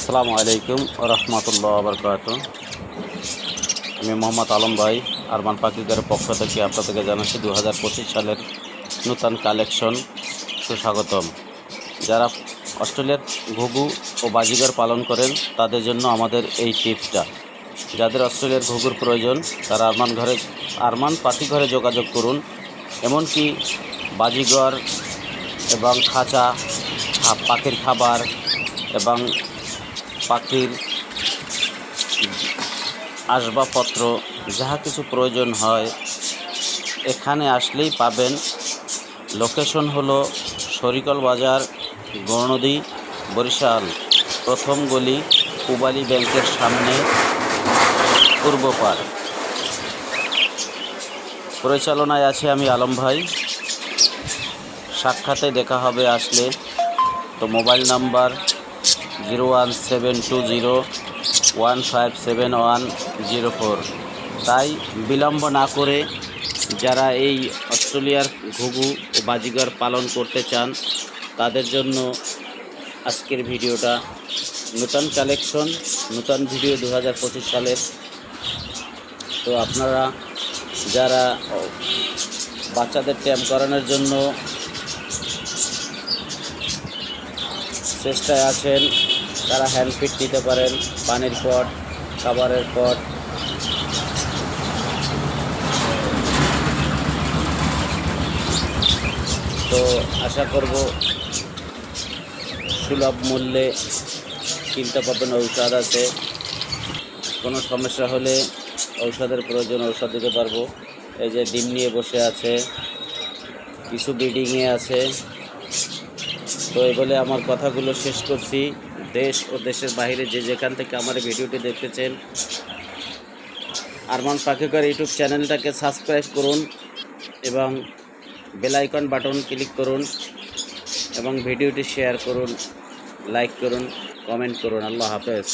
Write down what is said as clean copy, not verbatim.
আসসালামু আলাইকুম রহমতুল্লাহ বরকাত। আমি মোহাম্মদ আলম ভাই আরমান পাখিঘরের পক্ষ থেকে আপনাদেরকে জানাচ্ছি 2025 সালের নূতন কালেকশন সুস্বাগতম। যারা অস্ট্রেলিয়ার ঘুঘু ও বাজিগর পালন করেন তাদের জন্য আমাদের এই টিপসটা। যাদের অস্ট্রেলিয়ার ঘুঘুর প্রয়োজন তারা আরমান পাখিঘরে যোগাযোগ করুন। এমনকি বাজিগর এবং খাঁচা, পাখির খাবার এবং পাখির আসবাবপত্র যাহা কিছু প্রয়োজন হয় এখানে আসলেই পাবেন। লোকেশন হলো শরিকল বাজার, গৌরনদী, বরিশাল, প্রথম গলি, পূবালী ব্যাংকের সামনে, পূর্ব পার। পরিচালনায় আছে আমি আলম ভাই। সাক্ষাতে দেখা হবে আসলে। তো মোবাইল নাম্বার 01720157104। তাই বিলম্ব না করে যারা এই অস্ট্রেলিয়ার ঘুঘু ও বাজিগর পালন করতে চান তাদের জন্য আজকের ভিডিওটা। নূতন কালেকশন, নূতন ভিডিও 2025 সালের। তো আপনারা যারা বাচ্চাদের ট্যাম করানোর জন্য চেষ্টায় আছেন তারা হ্যান্ড ফিড নিতে পারেন। পানির পট, খাবারের পট, তো আশা করব সুলভ মূল্যে কিনতে পাবেন। ঔষধ আছে, কোনো সমস্যা হলে ঔষধের প্রয়োজন ঔষধ দিতে পারবো। এই যে ডিম নিয়ে বসে আছে, কিছু ব্রিডিংয়ে আছে। তো এই বলে আমার কথাগুলো শেষ করছি। দেশ ও দেশের বাইরে যে যেখান থেকে আমার ভিডিওটি দেখতেছেন, আরমান পাখিঘর ইউটিউব চ্যানেলটাকে সাবস্ক্রাইব করুন এবং বেল আইকন বাটন ক্লিক করুন এবং ভিডিওটি শেয়ার করুন, লাইক করুন, কমেন্ট করুন। আল্লাহ হাফেজ।